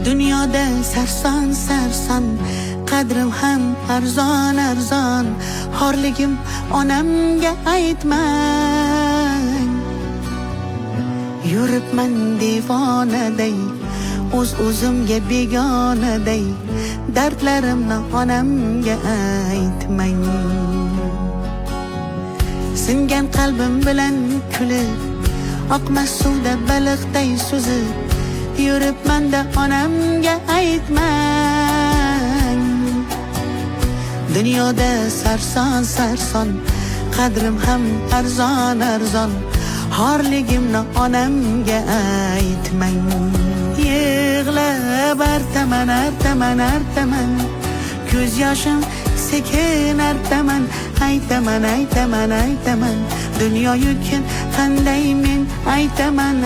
Dunyoda sarson sarson, qadrim ham arzon arzon. Xorligim onamga aytmang. Yuribman devonaday, o'zimga begonaday. Dardlarimni onamga aytmang. Singan qalbim bilan kulib, oqmas suvda baliqday suzib, yuribman-da onamga aytmang. Dunyoda sarson sarson, qadrim ham arzon arzon. Xorligimni onamga aytmang. Yig'lab artaman artaman artaman, ko'z yoshim sekin artaman. Aytaman aytaman aytaman, dunyo yukin qanday men aytaman.